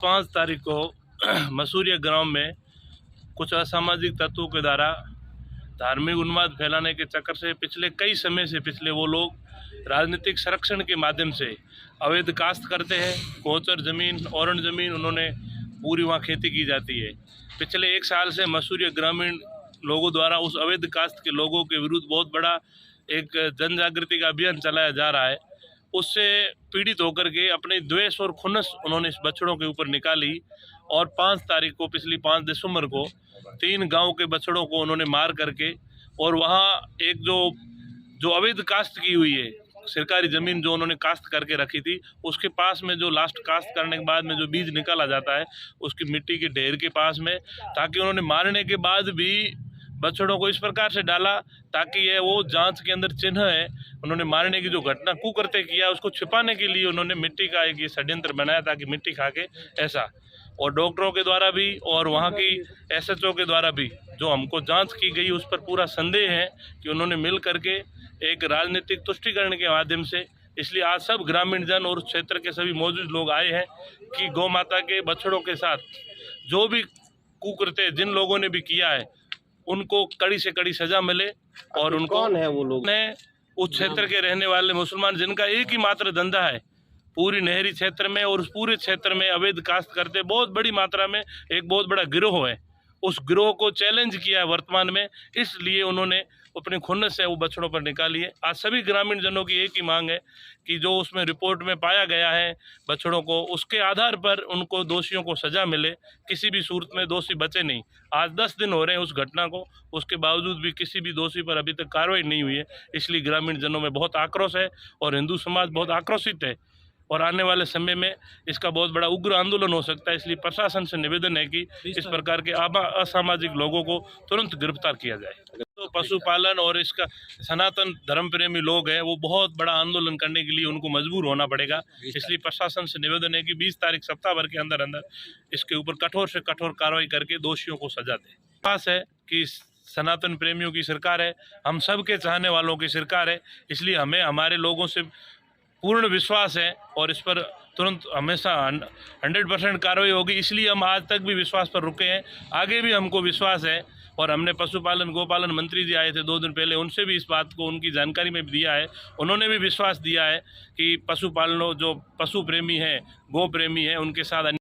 5 तारीख को मसूरिया ग्राम में कुछ असामाजिक तत्वों के द्वारा धार्मिक उन्माद फैलाने के चक्कर से पिछले कई समय से वो लोग राजनीतिक संरक्षण के माध्यम से अवैध काश्त करते हैं। कोचर ज़मीन, औरण ज़मीन उन्होंने पूरी वहाँ खेती की जाती है। पिछले 1 साल से मसूरिया ग्रामीण लोगों द्वारा उस अवैध काश्त के लोगों के विरुद्ध बहुत बड़ा एक जन जागृति का अभियान चलाया जा रहा है। उससे पीड़ित होकर के अपने द्वेष और खुन्नस उन्होंने इस बछड़ों के ऊपर निकाली और 5 तारीख को, पिछली 5 दिसंबर को 3 गांव के बछड़ों को उन्होंने मार करके और वहाँ एक जो अवैध काश्त की हुई है सरकारी ज़मीन जो उन्होंने काश्त करके रखी थी, उसके पास में जो लास्ट काश्त करने के बाद में जो बीज निकाला जाता है उसकी मिट्टी के ढेर के पास में, ताकि उन्होंने मारने के बाद भी बछड़ों को इस प्रकार से डाला ताकि ये वो जांच के अंदर चिन्ह है। उन्होंने मारने की जो घटना कुकृत्य किया उसको छिपाने के लिए उन्होंने मिट्टी का एक ये षड्यंत्र बनाया ताकि मिट्टी खा के ऐसा, और डॉक्टरों के द्वारा भी और वहाँ की एसएचओ के द्वारा भी जो हमको जांच की गई उस पर पूरा संदेह है कि उन्होंने मिल करके एक राजनीतिक तुष्टिकरण के माध्यम से, इसलिए आज सब ग्रामीण जन और उस क्षेत्र के सभी मौजूद लोग आए हैं कि गौ माता के बछड़ों के साथ जो भी कुकृत्य जिन लोगों ने भी किया है उनको कड़ी से कड़ी सजा मिले। और उनको कौन है वो लोग? उस क्षेत्र के रहने वाले मुसलमान जिनका एक ही मात्र धंधा है पूरी नहरी क्षेत्र में और उस पूरे क्षेत्र में अवैध काश्त करते बहुत बड़ी मात्रा में एक बहुत बड़ा गिरोह है, उस गिरोह को चैलेंज किया है वर्तमान में, इसलिए उन्होंने अपनी खुन्नस से वो बछड़ों पर निकाली है। आज सभी ग्रामीण जनों की एक ही मांग है कि जो उसमें रिपोर्ट में पाया गया है बछड़ों को, उसके आधार पर उनको दोषियों को सजा मिले, किसी भी सूरत में दोषी बचे नहीं। आज 10 दिन हो रहे हैं उस घटना को, उसके बावजूद भी किसी भी दोषी पर अभी तक कार्रवाई नहीं हुई है। इसलिए ग्रामीण जनों में बहुत आक्रोश है और हिंदू समाज बहुत आक्रोशित है और आने वाले समय में इसका बहुत बड़ा उग्र आंदोलन हो सकता है। इसलिए प्रशासन से निवेदन है कि इस प्रकार के असामाजिक लोगों को तुरंत गिरफ्तार किया जाए। तो पशुपालन और इसका सनातन धर्म प्रेमी लोग हैं वो बहुत बड़ा आंदोलन करने के लिए उनको मजबूर होना पड़ेगा। इसलिए प्रशासन से निवेदन है कि 20 तारीख सप्ताह भर के अंदर अंदर इसके ऊपर कठोर से कठोर कार्रवाई करके दोषियों को सजा दे। खास है कि सनातन प्रेमियों की सरकार है, हम सब के चाहने वालों की सरकार है, इसलिए हमें हमारे लोगों से पूर्ण विश्वास है और इस पर तुरंत हमेशा 100% कार्रवाई होगी। इसलिए हम आज तक भी विश्वास पर रुके हैं, आगे भी हमको विश्वास है। और हमने पशुपालन गोपालन मंत्री जी आए थे 2 दिन पहले, उनसे भी इस बात को उनकी जानकारी में भी दिया है। उन्होंने भी विश्वास दिया है कि पशुपालनों जो पशु प्रेमी हैं, गो प्रेमी हैं, उनके साथ